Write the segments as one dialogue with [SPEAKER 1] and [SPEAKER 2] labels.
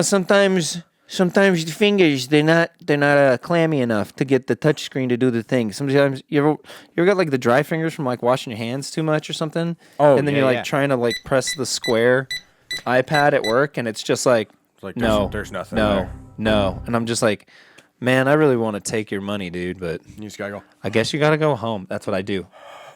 [SPEAKER 1] sometimes the fingers they're not clammy enough to get the touch screen to do the thing. Sometimes you ever got like the dry fingers from like washing your hands too much or something, and then you're like trying to like press the square iPad at work, and it's just like,
[SPEAKER 2] there's nothing there.
[SPEAKER 1] No, and I'm just like, man, I really want to take your money, dude, but
[SPEAKER 2] You just gotta go.
[SPEAKER 1] I guess you gotta go home. That's what I do.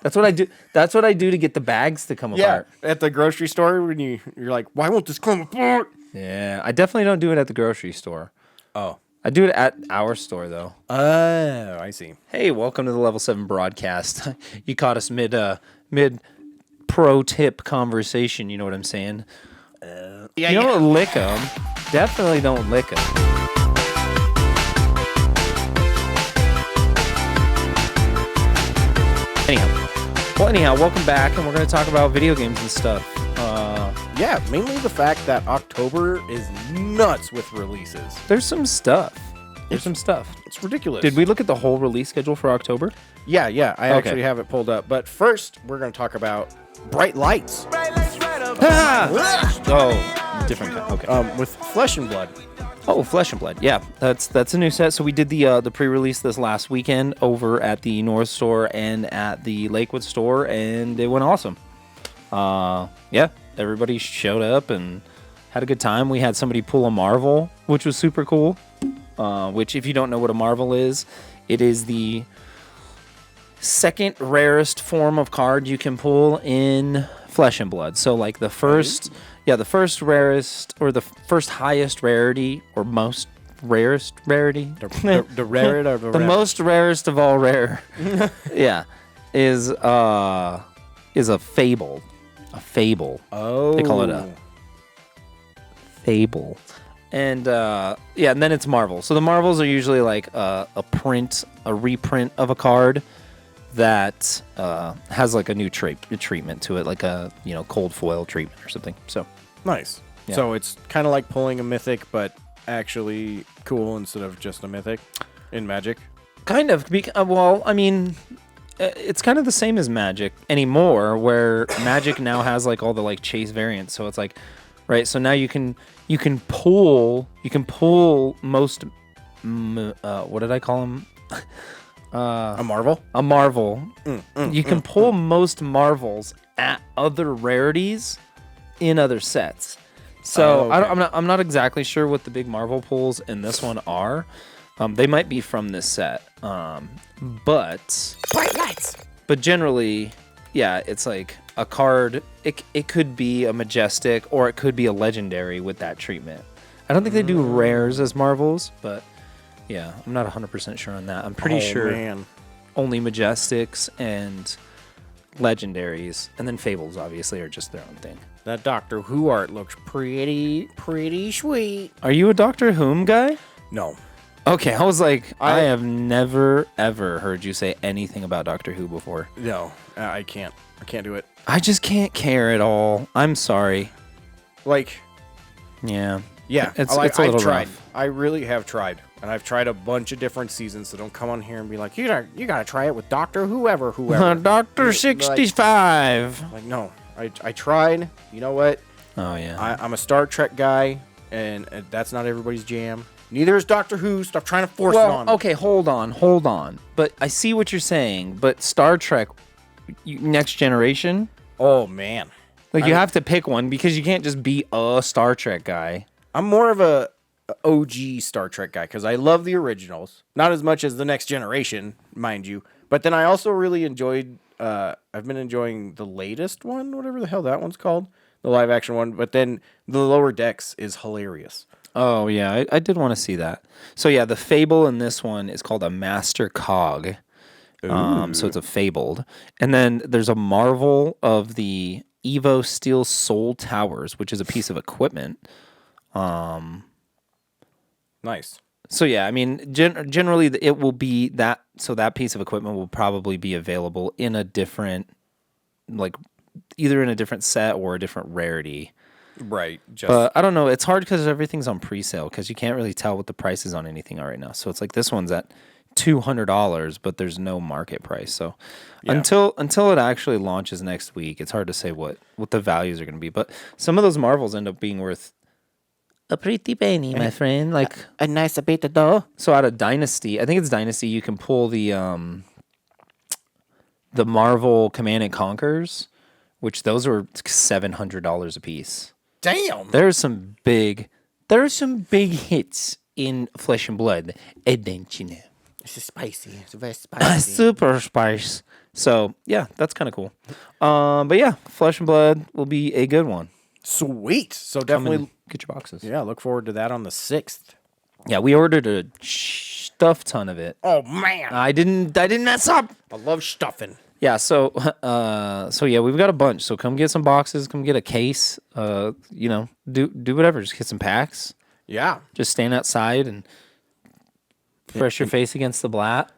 [SPEAKER 1] That's what I do to get the bags to come apart.
[SPEAKER 2] At the grocery store when you're like, why won't this come apart?
[SPEAKER 1] Yeah, I definitely don't do it at the grocery store.
[SPEAKER 2] Oh.
[SPEAKER 1] I do it at our store, though.
[SPEAKER 2] Oh, I see.
[SPEAKER 1] Hey, welcome to the Level 7 broadcast. You caught us mid pro tip conversation, you know what I'm saying? You don't lick them. Definitely don't lick them. Anyhow, welcome back, and we're going to talk about video games and stuff.
[SPEAKER 2] Mainly the fact that October is nuts with releases.
[SPEAKER 1] There's some stuff.
[SPEAKER 2] It's ridiculous.
[SPEAKER 1] Did we look at the whole release schedule for October?
[SPEAKER 2] Yeah. I actually have it pulled up. But first, we're going to talk about Bright Lights.
[SPEAKER 1] Oh, different kind. Okay.
[SPEAKER 2] With Flesh and Blood.
[SPEAKER 1] Oh, Flesh and Blood. Yeah, that's a new set. So we did the pre-release this last weekend over at the North Store and at the Lakewood store, and it went awesome. Yeah, everybody showed up and had a good time. We had somebody pull a Marvel, which was super cool. Which, if you don't know what a Marvel is, it is the second rarest form of card you can pull in Flesh and Blood. So, like the first rarest or the first highest rarity or most rarest rarity.
[SPEAKER 2] The rarest or
[SPEAKER 1] the most rarest of all rare. Yeah, is a fable. A fable.
[SPEAKER 2] Oh.
[SPEAKER 1] They call it a fable. And and then it's Marvel. So the Marvels are usually like a reprint of a card that has like a new treatment to it, like a cold foil treatment or something. So
[SPEAKER 2] nice.
[SPEAKER 1] Yeah.
[SPEAKER 2] So it's kind of like pulling a mythic, but actually cool instead of just a mythic in Magic.
[SPEAKER 1] Kind of. Well, I mean, it's kind of the same as Magic anymore, where Magic now has like all the like chase variants. So it's like, right. So now you can pull most. What did I call them?
[SPEAKER 2] A Marvel?
[SPEAKER 1] A Marvel. You can pull most Marvels at other rarities in other sets. So
[SPEAKER 2] okay.
[SPEAKER 1] I'm not exactly sure what the big Marvel pulls in this one are. They might be from this set. But
[SPEAKER 2] Bright Lights.
[SPEAKER 1] But generally, yeah, it's like a card. It could be a Majestic or it could be a Legendary with that treatment. I don't think they do rares as Marvels, but yeah, I'm not 100% sure on that. I'm pretty sure only Majestics and Legendaries, and then Fables obviously are just their own thing.
[SPEAKER 2] That Doctor Who art looks pretty sweet.
[SPEAKER 1] Are you a Doctor Whom guy?
[SPEAKER 2] No.
[SPEAKER 1] Okay, I was like, I have never ever heard you say anything about Doctor Who before.
[SPEAKER 2] No, I can't. I can't do it.
[SPEAKER 1] I just can't care at all. I'm sorry.
[SPEAKER 2] Like,
[SPEAKER 1] yeah.
[SPEAKER 2] It's
[SPEAKER 1] a little
[SPEAKER 2] tried.
[SPEAKER 1] rough.
[SPEAKER 2] I really have tried. And I've tried a bunch of different seasons, so don't come on here and be like, you gotta try it with Doctor whoever.
[SPEAKER 1] Dr. 65.
[SPEAKER 2] Like, no. I tried. You know what?
[SPEAKER 1] Oh, yeah.
[SPEAKER 2] I'm a Star Trek guy, and that's not everybody's jam. Neither is Doctor Who. Stop trying to force it on me.
[SPEAKER 1] Okay, hold on. But I see what you're saying, but Star Trek Next Generation?
[SPEAKER 2] Oh, man.
[SPEAKER 1] Like, you have to pick one because you can't just be a Star Trek guy.
[SPEAKER 2] I'm more of a OG Star Trek guy because I love the originals. Not as much as the Next Generation, mind you. But then I also really enjoyed, I've been enjoying the latest one, whatever the hell that one's called, the live action one. But then the Lower Decks is hilarious.
[SPEAKER 1] Oh, yeah, I did want to see that. So, yeah, the Fable in this one is called a Master Cog. So it's a Fabled. And then there's a Marvel of the Evo Steel Soul Towers, which is a piece of equipment.
[SPEAKER 2] Nice.
[SPEAKER 1] So, yeah, I mean, generally it will be that. So that piece of equipment will probably be available in a different, like, either in a different set or a different rarity.
[SPEAKER 2] Right.
[SPEAKER 1] But I don't know. It's hard because everything's on pre-sale because you can't really tell what the price is on anything right now. So it's like this one's at $200, but there's no market price. So until it actually launches next week, it's hard to say what the values are going to be. But some of those Marvels end up being worth a pretty penny, my friend. Like,
[SPEAKER 2] A nice bit of dough.
[SPEAKER 1] so out of Dynasty, I think it's Dynasty, you can pull the Marvel Command and Conquers, which those are $700 a piece.
[SPEAKER 2] Damn.
[SPEAKER 1] There are some big hits in Flesh and Blood, don't you know?
[SPEAKER 2] It's spicy. It's very spicy.
[SPEAKER 1] Super spice. So yeah, that's kind of cool. But yeah, Flesh and Blood will be a good one.
[SPEAKER 2] Sweet. So
[SPEAKER 1] Come
[SPEAKER 2] definitely,
[SPEAKER 1] and get your boxes.
[SPEAKER 2] yeah, look forward to that on the 6th.
[SPEAKER 1] Yeah, we ordered a stuff ton of it.
[SPEAKER 2] Oh, man.
[SPEAKER 1] I didn't mess up.
[SPEAKER 2] I love stuffing.
[SPEAKER 1] Yeah, so yeah, we've got a bunch. So come get some boxes, come get a case. You know, do whatever. Just get some packs.
[SPEAKER 2] Yeah.
[SPEAKER 1] Just stand outside and press your face against the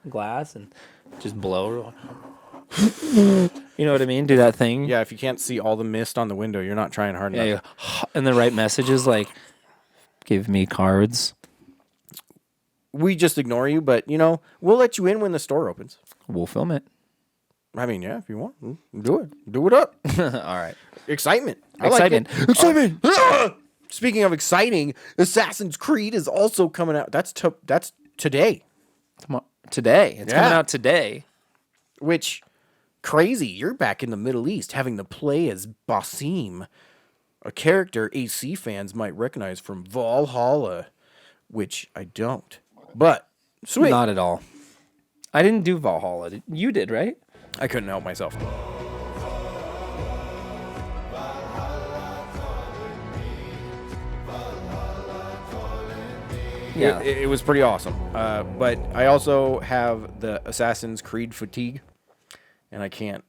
[SPEAKER 1] glass and just blow. You know what I mean? Do that thing.
[SPEAKER 2] Yeah, if you can't see all the mist on the window, you're not trying hard enough.
[SPEAKER 1] Yeah, and the right messages like, give me cards.
[SPEAKER 2] We just ignore you, but, you know, we'll let you in when the store opens.
[SPEAKER 1] We'll film it.
[SPEAKER 2] I mean, yeah, if you want, do it. Do it up.
[SPEAKER 1] All right.
[SPEAKER 2] Excitement.
[SPEAKER 1] Excitement.
[SPEAKER 2] Excitement. Speaking of exciting, Assassin's Creed is also coming out. That's today.
[SPEAKER 1] Today. It's coming
[SPEAKER 2] Yeah.
[SPEAKER 1] out today.
[SPEAKER 2] Which, crazy. You're back in the Middle East having to play as Basim, a character AC fans might recognize from Valhalla, which I don't. But, sweet.
[SPEAKER 1] Not at all. I didn't do Valhalla. You did, right?
[SPEAKER 2] I couldn't help myself.
[SPEAKER 1] Yeah.
[SPEAKER 2] It was pretty awesome. But I also have the Assassin's Creed fatigue, and I can't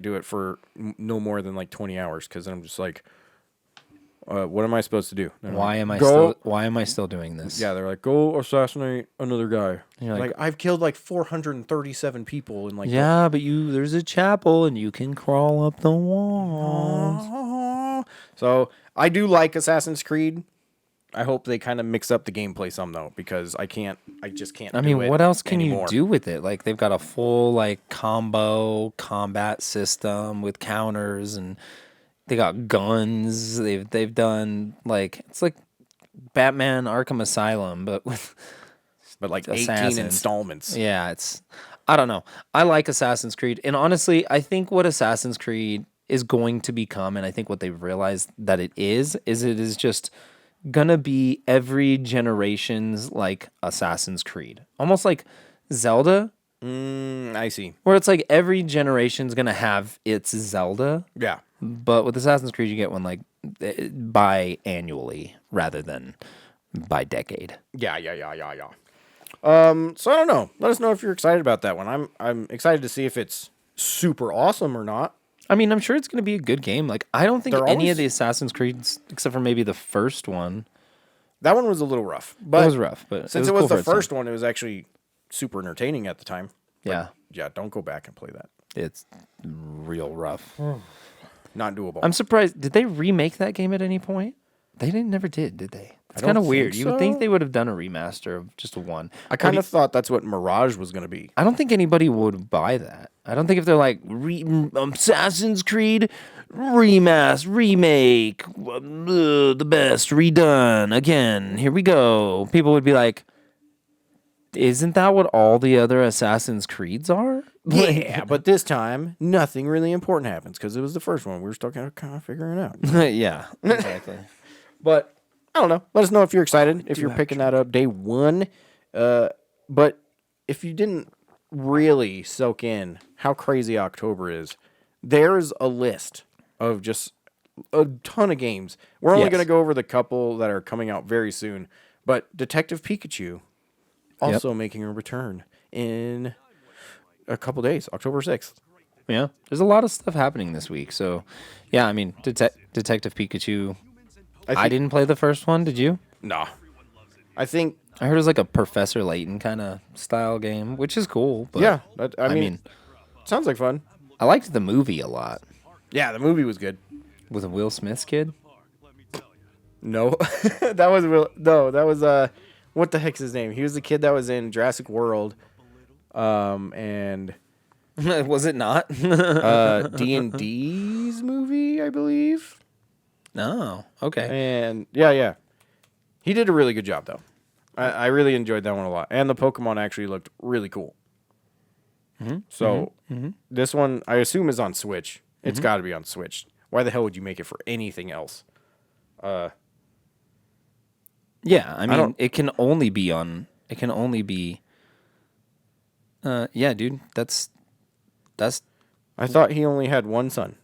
[SPEAKER 2] do it for no more than like 20 hours because I'm just like, what am I supposed to do? And I'm
[SPEAKER 1] Why
[SPEAKER 2] like,
[SPEAKER 1] am I still doing this?
[SPEAKER 2] Yeah, they're like, go assassinate another guy.
[SPEAKER 1] you're
[SPEAKER 2] Like, I've killed like 437 people in like.
[SPEAKER 1] Yeah, but there's a chapel and you can crawl up the walls.
[SPEAKER 2] So I do like Assassin's Creed. I hope they kind of mix up the gameplay some though, because I just can't.
[SPEAKER 1] I mean,
[SPEAKER 2] do it
[SPEAKER 1] what else can
[SPEAKER 2] anymore.
[SPEAKER 1] you do with it? Like they've got a full like combo combat system with counters, and they got guns. They've done like it's like Batman Arkham Asylum, but with
[SPEAKER 2] But like 18
[SPEAKER 1] assassins.
[SPEAKER 2] installments.
[SPEAKER 1] Yeah, I don't know. I like Assassin's Creed, and honestly, I think what Assassin's Creed is going to become, and I think what they've realized that it is just gonna be every generation's like Assassin's Creed, almost like Zelda,
[SPEAKER 2] I see.
[SPEAKER 1] where it's like every generation's gonna have its Zelda,
[SPEAKER 2] Yeah.
[SPEAKER 1] but with Assassin's Creed, you get one like biannually rather than by decade.
[SPEAKER 2] Yeah. So I don't know. Let us know if you're excited about that one. I'm excited to see if it's super awesome or not.
[SPEAKER 1] I mean, I'm sure it's going to be a good game. Like, I don't think
[SPEAKER 2] They're
[SPEAKER 1] any
[SPEAKER 2] always-
[SPEAKER 1] of the Assassin's Creeds, except for maybe the first one,
[SPEAKER 2] That one was a little rough, but
[SPEAKER 1] it was rough. But
[SPEAKER 2] since it
[SPEAKER 1] cool
[SPEAKER 2] was
[SPEAKER 1] for
[SPEAKER 2] the
[SPEAKER 1] its time.
[SPEAKER 2] first one, it was actually super entertaining at the time.
[SPEAKER 1] Yeah,
[SPEAKER 2] Yeah, don't go back and play that.
[SPEAKER 1] it's real rough.
[SPEAKER 2] Not doable.
[SPEAKER 1] I'm surprised. Did they remake that game at any point? They never did they? It's
[SPEAKER 2] don't
[SPEAKER 1] kind of
[SPEAKER 2] think
[SPEAKER 1] weird. You would think
[SPEAKER 2] so.
[SPEAKER 1] they would have done a remaster of just one.
[SPEAKER 2] I kind of thought that's what Mirage was going to be.
[SPEAKER 1] I don't think anybody would buy that. I don't think if they're like Assassin's Creed remake, the best, redone again. Here we go. People would be like, "Isn't that what all the other Assassin's Creeds are?"
[SPEAKER 2] Yeah, but this time, nothing really important happens because it was the first one. We were still kind of figuring it out.
[SPEAKER 1] Yeah, exactly.
[SPEAKER 2] But I don't know. Let us know if you're excited, if you're picking that up day one. But if you didn't really soak in how crazy October is, there's a list of just a ton of games. We're only
[SPEAKER 1] Yes.
[SPEAKER 2] going to go over the couple that are coming out very soon. But Detective Pikachu also making a return in a couple days, October 6th.
[SPEAKER 1] Yeah, there's a lot of stuff happening this week. So, yeah, I mean, Detective Pikachu. I didn't play the first one. Did you?
[SPEAKER 2] Nah. I think,
[SPEAKER 1] I heard it was like a Professor Layton kind of style game, which is cool. But
[SPEAKER 2] yeah.
[SPEAKER 1] I mean,
[SPEAKER 2] sounds like fun.
[SPEAKER 1] I liked the movie a lot
[SPEAKER 2] Yeah, the movie was good.
[SPEAKER 1] with a Will Smith's kid.
[SPEAKER 2] No, that was that was what the heck's his name? He was the kid that was in Jurassic World, and
[SPEAKER 1] Was it not?
[SPEAKER 2] D&D's movie, I believe.
[SPEAKER 1] No. Okay.
[SPEAKER 2] And yeah, He did a really good job, though. I really enjoyed that one a lot. And the Pokemon actually looked really cool. So this one, I assume, is on Switch. It's got to be on Switch. Why the hell would you make it for anything else?
[SPEAKER 1] Yeah, I mean, it can only be on. It can only be. Yeah, dude, that's.
[SPEAKER 2] I thought he only had one son.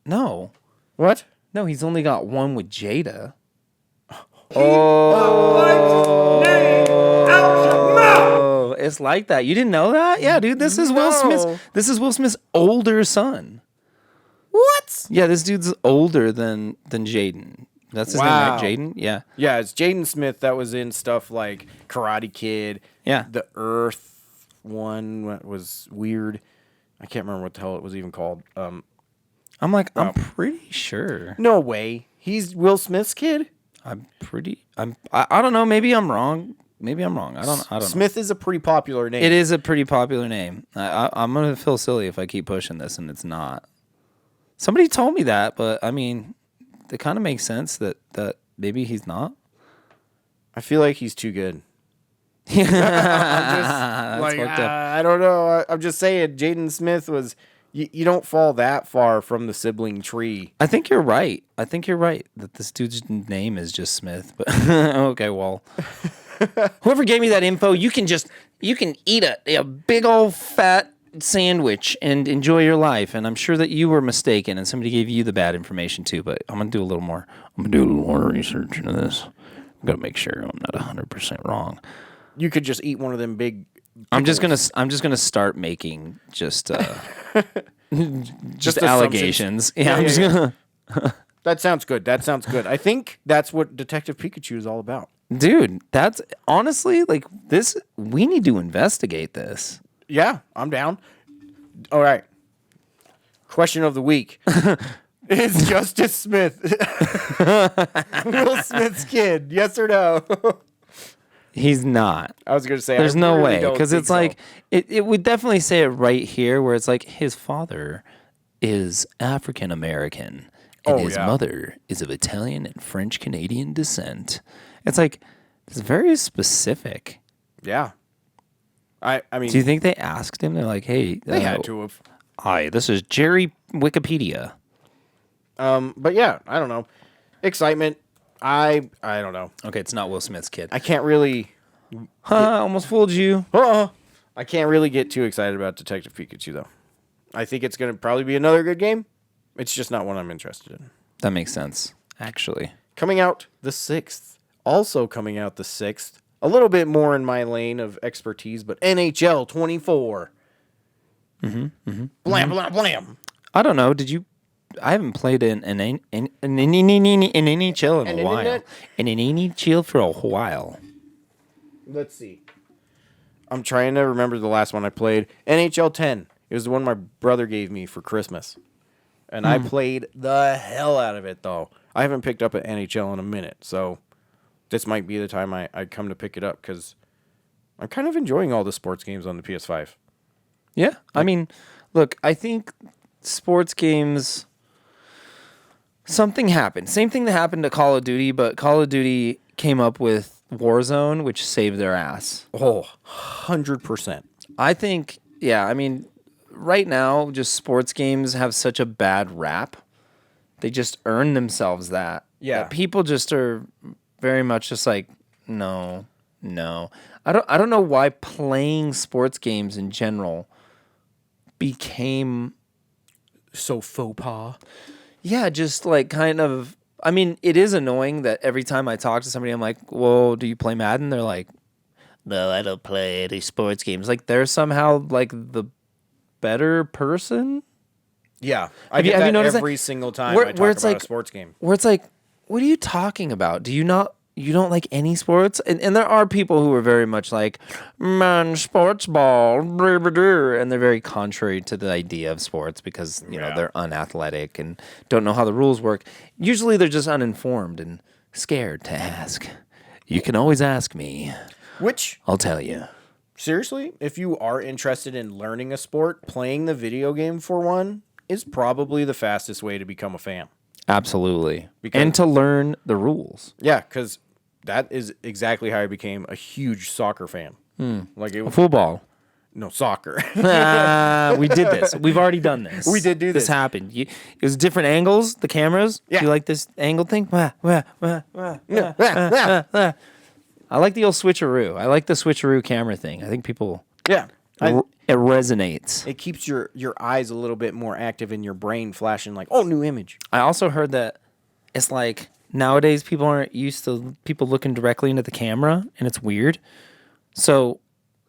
[SPEAKER 1] No,
[SPEAKER 2] What?
[SPEAKER 1] no, he's only got one with Jada. Oh, it's like that. You didn't know that? Yeah, dude, this is Will
[SPEAKER 2] No.
[SPEAKER 1] Smith's. This is Will Smith's older son.
[SPEAKER 2] What?
[SPEAKER 1] Yeah, this dude's older than Jaden. That's his
[SPEAKER 2] Wow.
[SPEAKER 1] name, right? Jaden. Yeah.
[SPEAKER 2] Yeah, it's Jaden Smith that was in stuff like Karate Kid.
[SPEAKER 1] Yeah.
[SPEAKER 2] The Earth one was weird. I can't remember what the hell it was even called.
[SPEAKER 1] I'm pretty sure.
[SPEAKER 2] No way. He's Will Smith's kid?
[SPEAKER 1] I don't know. Maybe I'm wrong. I don't know.
[SPEAKER 2] Smith is a pretty popular name.
[SPEAKER 1] It is a pretty popular name. I'm gonna feel silly if I keep pushing this and it's not. Somebody told me that, but I mean, it kind of makes sense that maybe he's not.
[SPEAKER 2] I feel like he's too good.
[SPEAKER 1] That's
[SPEAKER 2] Like,
[SPEAKER 1] fucked up.
[SPEAKER 2] I don't know. I'm just saying, Jaden Smith was. You don't fall that far from the sibling tree.
[SPEAKER 1] I think you're right. That this dude's name is just Smith. But okay, well, whoever gave me that info, you can eat a big old fat sandwich and enjoy your life. And I'm sure that you were mistaken, and somebody gave you the bad information too. But I'm gonna do a little more. I'm gonna do a little more research into this. I'm gonna make sure I'm not 100% wrong.
[SPEAKER 2] You could just eat one of them big.
[SPEAKER 1] I'm just gonna start making just
[SPEAKER 2] Just
[SPEAKER 1] allegations. Yeah, I'm just gonna.
[SPEAKER 2] That sounds good. I think that's what Detective Pikachu is all about.
[SPEAKER 1] Dude, that's honestly like this. We need to investigate this.
[SPEAKER 2] Yeah, I'm down. All right. Question of the week. Is Justice Smith Will Smith's kid? Yes or no?
[SPEAKER 1] He's not.
[SPEAKER 2] I was going to say,
[SPEAKER 1] There's
[SPEAKER 2] I
[SPEAKER 1] no
[SPEAKER 2] really
[SPEAKER 1] way
[SPEAKER 2] don't
[SPEAKER 1] because
[SPEAKER 2] think
[SPEAKER 1] it's
[SPEAKER 2] so.
[SPEAKER 1] like it would definitely say it right here where it's like his father is African American and
[SPEAKER 2] Oh,
[SPEAKER 1] his
[SPEAKER 2] yeah.
[SPEAKER 1] mother is of Italian and French Canadian descent. It's like it's very specific.
[SPEAKER 2] Yeah. I mean,
[SPEAKER 1] Do you think they asked him? They're like, "Hey,
[SPEAKER 2] they had to have.
[SPEAKER 1] Hi, this is Jerry Wikipedia."
[SPEAKER 2] But yeah, I don't know. Excitement. I don't know.
[SPEAKER 1] Okay, it's not Will Smith's kid.
[SPEAKER 2] I can't really.
[SPEAKER 1] Almost fooled you.
[SPEAKER 2] I can't really get too excited about Detective Pikachu though. I think it's going to probably be another good game. It's just not one I'm interested in.
[SPEAKER 1] That makes sense, actually.
[SPEAKER 2] Coming out the 6th. Also coming out the 6th. A little bit more in my lane of expertise, but NHL 24. Blam, blam, blam.
[SPEAKER 1] I don't know. Did you? I haven't played an NHL in a while. An NHL for a while.
[SPEAKER 2] Let's see. I'm trying to remember the last one I played. NHL 10. It was the one my brother gave me for Christmas. And I played the hell out of it, though. I haven't picked up an NHL in a minute, so this might be the time I come to pick it up, because I'm kind of enjoying all the sports games on the PS5.
[SPEAKER 1] Yeah, I mean, look, I think sports games. Something happened. Same thing that happened to Call of Duty, but Call of Duty came up with Warzone, which saved their ass.
[SPEAKER 2] Oh, 100%.
[SPEAKER 1] I think, yeah, I mean, right now, just sports games have such a bad rap. They just earn themselves that.
[SPEAKER 2] Yeah.
[SPEAKER 1] That people just are very much just like, no. I don't know why playing sports games in general became
[SPEAKER 2] So faux pas.
[SPEAKER 1] yeah, just like kind of. I mean, it is annoying that every time I talk to somebody, I'm like, "Well, do you play Madden?" They're like, "No, I don't play any sports games." Like they're somehow like the better person.
[SPEAKER 2] Yeah. I
[SPEAKER 1] Have you-
[SPEAKER 2] get
[SPEAKER 1] have you
[SPEAKER 2] that
[SPEAKER 1] noticed that?
[SPEAKER 2] every single time
[SPEAKER 1] Where-
[SPEAKER 2] I talk
[SPEAKER 1] where it's
[SPEAKER 2] about
[SPEAKER 1] like-
[SPEAKER 2] a sports game.
[SPEAKER 1] Where it's like, what are you talking about? Do you not? You don't like any sports? And there are people who are very much like, man, sports ball, blah, blah, blah," and they're very contrary to the idea of sports because, you know,
[SPEAKER 2] Yeah.
[SPEAKER 1] they're unathletic and don't know how the rules work. Usually they're just uninformed and scared to ask. You can always ask me.
[SPEAKER 2] Which,
[SPEAKER 1] I'll tell you.
[SPEAKER 2] seriously, if you are interested in learning a sport, playing the video game for one is probably the fastest way to become a fan.
[SPEAKER 1] Absolutely.
[SPEAKER 2] Because-
[SPEAKER 1] And to learn the rules.
[SPEAKER 2] Yeah, because that is exactly how I became a huge soccer fan. Like it was
[SPEAKER 1] Football.
[SPEAKER 2] no soccer.
[SPEAKER 1] We did this. We've already done this.
[SPEAKER 2] We did do
[SPEAKER 1] This
[SPEAKER 2] this.
[SPEAKER 1] happened. It was different angles, the cameras.
[SPEAKER 2] Yeah.
[SPEAKER 1] Do you like this angle thing? I like the old switcheroo. I like the switcheroo camera thing. I think people,
[SPEAKER 2] Yeah.
[SPEAKER 1] it resonates.
[SPEAKER 2] It keeps your eyes a little bit more active in your brain flashing like, oh, new image.
[SPEAKER 1] I also heard that it's like nowadays people aren't used to people looking directly into the camera, and it's weird. So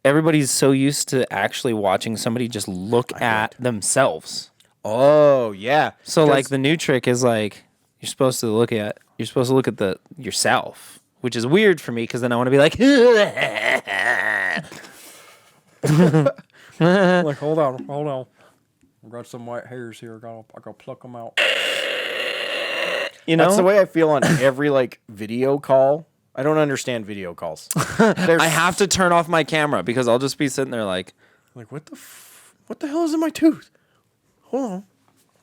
[SPEAKER 1] everybody's so used to actually watching somebody just look at themselves.
[SPEAKER 2] Oh, yeah.
[SPEAKER 1] So like the new trick is like you're supposed to look at the yourself, which is weird for me because then I want to be like,
[SPEAKER 3] Like, hold on. I've got some white hairs here. I gotta pluck them out.
[SPEAKER 1] you know.
[SPEAKER 2] That's the way I feel on every like video call. I don't understand video calls.
[SPEAKER 1] I have to turn off my camera because I'll just be sitting there like,
[SPEAKER 2] Like, what the hell is in my tooth? Hold on.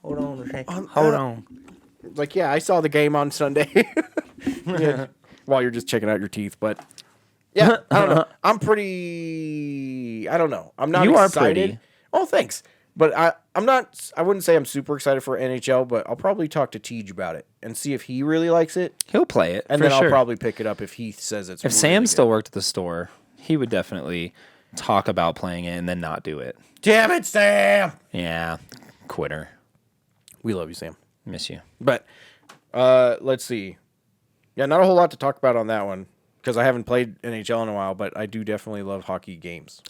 [SPEAKER 1] hold on.
[SPEAKER 2] Like, yeah, I saw the game on Sunday. Yeah, while you're just checking out your teeth, but yeah, I don't know. I don't know. I'm not
[SPEAKER 1] You are
[SPEAKER 2] excited.
[SPEAKER 1] pretty.
[SPEAKER 2] Oh, thanks. But I'm not, I wouldn't say I'm super excited for NHL, but I'll probably talk to Tej about it and see if he really likes it.
[SPEAKER 1] He'll play it,
[SPEAKER 2] And
[SPEAKER 1] for
[SPEAKER 2] then
[SPEAKER 1] sure.
[SPEAKER 2] I'll probably pick it up if he says it's
[SPEAKER 1] If
[SPEAKER 2] really
[SPEAKER 1] Sam
[SPEAKER 2] good.
[SPEAKER 1] still worked at the store, he would definitely talk about playing it and then not do it.
[SPEAKER 2] Damn it, Sam!
[SPEAKER 1] Yeah, quitter.
[SPEAKER 2] We love you, Sam.
[SPEAKER 1] Miss you.
[SPEAKER 2] But let's see. Yeah, not a whole lot to talk about on that one because I haven't played NHL in a while, but I do definitely love hockey games.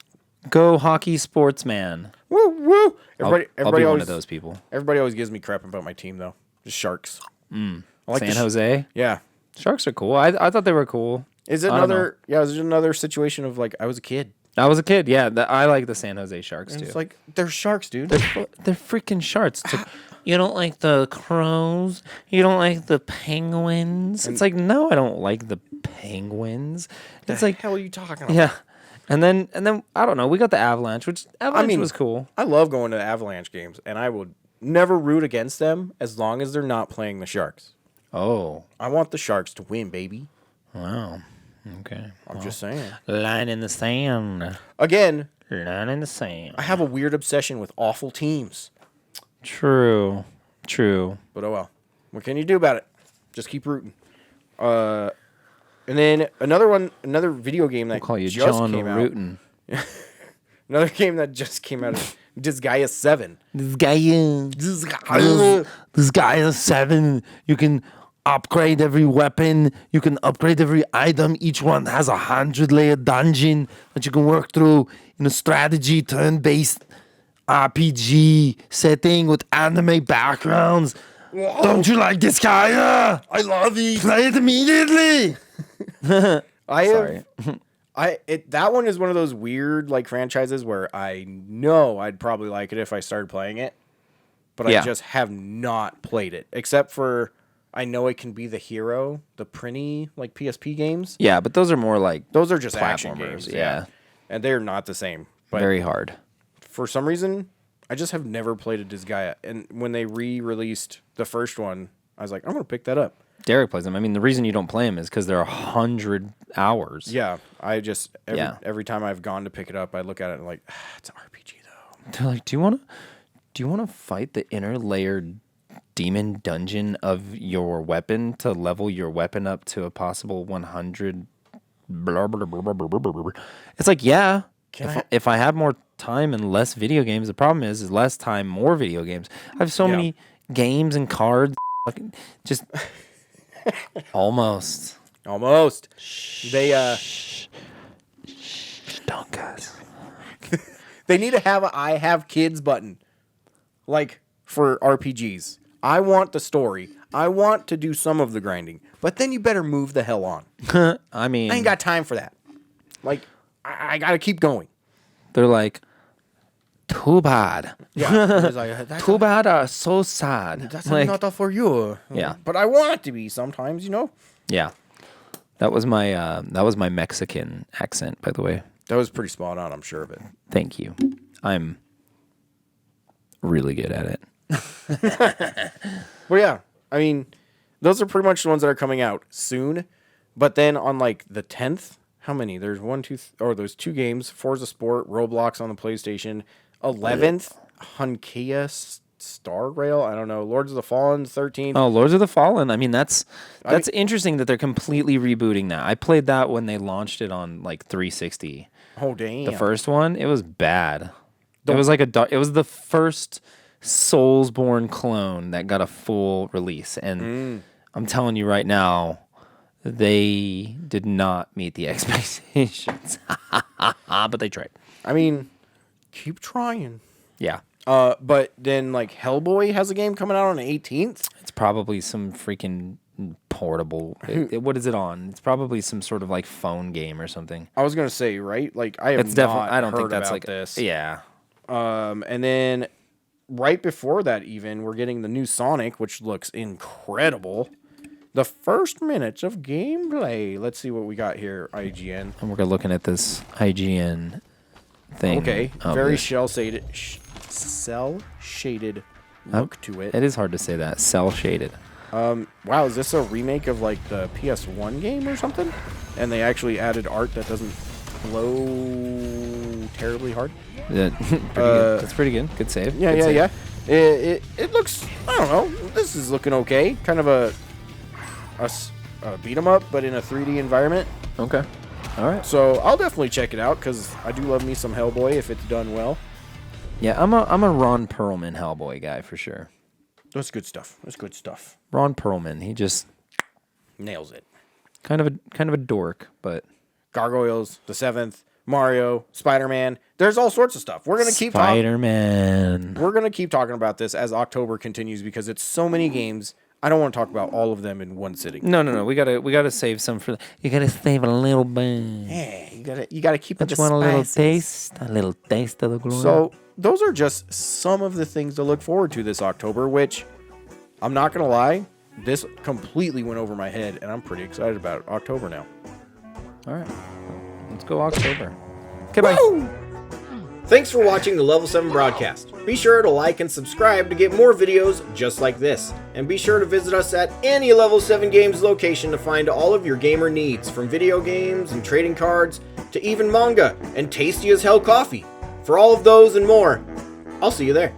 [SPEAKER 1] Go hockey sportsman.
[SPEAKER 2] Woo woo!
[SPEAKER 1] I'll be
[SPEAKER 2] Everybody
[SPEAKER 1] one
[SPEAKER 2] always
[SPEAKER 1] of those people.
[SPEAKER 2] Everybody always gives me crap about my team though. Just Sharks. I like
[SPEAKER 1] San
[SPEAKER 2] the
[SPEAKER 1] Jose.
[SPEAKER 2] Yeah.
[SPEAKER 1] Sharks are cool. I thought they were cool.
[SPEAKER 2] Is it
[SPEAKER 1] I don't know.
[SPEAKER 2] another? Yeah, is it another situation of like I was a kid?
[SPEAKER 1] I was a kid. Yeah, I like the San Jose Sharks
[SPEAKER 2] And
[SPEAKER 1] too.
[SPEAKER 2] it's like they're sharks, dude.
[SPEAKER 1] They're freaking sharks. It's like, you don't like the crows? You don't like the penguins? It's like, no, I don't like the penguins. It's like,
[SPEAKER 2] hell are you talking about?
[SPEAKER 1] yeah. And then I don't know. We got the Avalanche, which Avalanche
[SPEAKER 2] mean-
[SPEAKER 1] was cool.
[SPEAKER 2] I love going to Avalanche games, and I would never root against them as long as they're not playing the Sharks.
[SPEAKER 1] Oh,
[SPEAKER 2] I want the Sharks to win, baby.
[SPEAKER 1] wow. Okay.
[SPEAKER 2] I'm just saying.
[SPEAKER 1] Line in the sand.
[SPEAKER 2] Again,
[SPEAKER 1] Line in the sand.
[SPEAKER 2] I have a weird obsession with awful teams.
[SPEAKER 1] True.
[SPEAKER 2] But oh well. What can you do about it? Just keep rooting. And then another video game that
[SPEAKER 1] We'll call you
[SPEAKER 2] just
[SPEAKER 1] John
[SPEAKER 2] came out.
[SPEAKER 1] Rootin.
[SPEAKER 2] Another game that just came out is Disgaea 7.
[SPEAKER 1] This guy is 7. You can upgrade every weapon. You can upgrade every item. Each one has 100-layer dungeon that you can work through in a strategy turn-based RPG setting with anime backgrounds. Don't you like this guy?
[SPEAKER 2] I love it.
[SPEAKER 1] Play it immediately.
[SPEAKER 2] That one is one of those weird like franchises where I know I'd probably like it if I started playing it, but
[SPEAKER 1] Yeah.
[SPEAKER 2] I just have not played it except for I know it can be the hero, the Prinny like PSP games.
[SPEAKER 1] Yeah, but those are more like
[SPEAKER 2] Those are just action
[SPEAKER 1] platformers.
[SPEAKER 2] games,
[SPEAKER 1] Yeah.
[SPEAKER 2] and they're not the same. But
[SPEAKER 1] Very hard.
[SPEAKER 2] for some reason, I just have never played a Disgaea, and when they re-released the first one, I was like, I'm gonna pick that up.
[SPEAKER 1] Derek plays them. I mean, the reason you don't play them is because they're 100 hours.
[SPEAKER 2] Yeah, I just
[SPEAKER 1] Yeah.
[SPEAKER 2] every time I've gone to pick it up, I look at it and like, it's an RPG though.
[SPEAKER 1] They're like, do you want to fight the inner layered demon dungeon of your weapon to level your weapon up to a possible 100? Blah, blah, blah, blah, blah, blah, blah. It's like, yeah. If I have more time and less video games, the problem is less time, more video games. I have so
[SPEAKER 2] Yeah.
[SPEAKER 1] many games and cards. Fucking just almost.
[SPEAKER 2] They
[SPEAKER 1] Don't, guys.
[SPEAKER 2] they need to have a I have kids button, like for RPGs. I want the story. I want to do some of the grinding, but then you better move the hell on.
[SPEAKER 1] I mean,
[SPEAKER 2] I ain't got time for that. Like, I gotta keep going.
[SPEAKER 1] they're like, too bad.
[SPEAKER 2] Yeah, it's like, that's,
[SPEAKER 1] Too bad are so sad.
[SPEAKER 2] that's
[SPEAKER 1] Like,
[SPEAKER 2] not for you.
[SPEAKER 1] Yeah.
[SPEAKER 2] but I want it to be sometimes, you know.
[SPEAKER 1] yeah. That was my Mexican accent, by the way.
[SPEAKER 2] That was pretty spot on. I'm sure of it.
[SPEAKER 1] Thank you. I'm really good at it.
[SPEAKER 2] Well, yeah. I mean, those are pretty much the ones that are coming out soon. But then on like the 10th, how many? There's there's 2 games. Forza Sport, Roblox on the PlayStation. 11th, Honkai Star Rail. I don't know. Lords of the Fallen, 13th.
[SPEAKER 1] Oh, Lords of the Fallen. I mean, that's interesting that they're completely rebooting that. I played that when they launched it on like 360.
[SPEAKER 2] Oh, damn.
[SPEAKER 1] The first one, it was bad. It was like it was the first Soulsborne clone that got a full release, and I'm telling you right now, they did not meet the expectations. But they tried.
[SPEAKER 2] I mean, keep trying.
[SPEAKER 1] Yeah.
[SPEAKER 2] But then like Hellboy has a game coming out on the 18th.
[SPEAKER 1] It's probably some freaking portable. What is it on? It's probably some sort of like phone game or something.
[SPEAKER 2] I was gonna say, right? Like I have
[SPEAKER 1] It's definitely.
[SPEAKER 2] not
[SPEAKER 1] I don't think
[SPEAKER 2] heard
[SPEAKER 1] that's
[SPEAKER 2] about
[SPEAKER 1] like
[SPEAKER 2] this.
[SPEAKER 1] Yeah.
[SPEAKER 2] And then right before that, even we're getting the new Sonic, which looks incredible. The first minutes of gameplay. Let's see what we got here. IGN.
[SPEAKER 1] And we're looking at this IGN thing.
[SPEAKER 2] Okay,
[SPEAKER 1] of
[SPEAKER 2] very
[SPEAKER 1] this.
[SPEAKER 2] cell shaded look to it.
[SPEAKER 1] It is hard to say that. Cell shaded.
[SPEAKER 2] Wow, is this a remake of like the PS1 game or something? And they actually added art that doesn't blow terribly hard.
[SPEAKER 1] Yeah, pretty good. That's pretty good. Good save.
[SPEAKER 2] Yeah,
[SPEAKER 1] Good
[SPEAKER 2] yeah,
[SPEAKER 1] save.
[SPEAKER 2] yeah. It looks. I don't know. This is looking okay. Kind of a beat 'em up, but in a 3D environment.
[SPEAKER 1] Okay. All right.
[SPEAKER 2] So I'll definitely check it out because I do love me some Hellboy if it's done well.
[SPEAKER 1] Yeah, I'm a Ron Perlman Hellboy guy for sure.
[SPEAKER 2] That's good stuff. That's good stuff.
[SPEAKER 1] Ron Perlman, he just
[SPEAKER 2] Nails it.
[SPEAKER 1] kind of a dork, but
[SPEAKER 2] Gargoyles, the 7th, Mario, Spider-Man. There's all sorts of stuff. We're gonna keep talking.
[SPEAKER 1] Spider-Man.
[SPEAKER 2] We're gonna keep talking about this as October continues because it's so many games. I don't want to talk about all of them in one sitting.
[SPEAKER 1] No. We gotta save some for. You gotta save a little bit.
[SPEAKER 2] Yeah, you gotta keep it.
[SPEAKER 1] Just want a little taste of the glory.
[SPEAKER 2] So those are just some of the things to look forward to this October. Which I'm not gonna lie, this completely went over my head, and I'm pretty excited about October now.
[SPEAKER 1] all right, let's go October. Okay, bye.
[SPEAKER 2] Woo! Thanks for watching the Level 7 broadcast. Be sure to like and subscribe to get more videos just like this. And be sure to visit us at any Level 7 Games location to find all of your gamer needs, from video games and trading cards to even manga and tasty as hell coffee. For all of those and more, I'll see you there.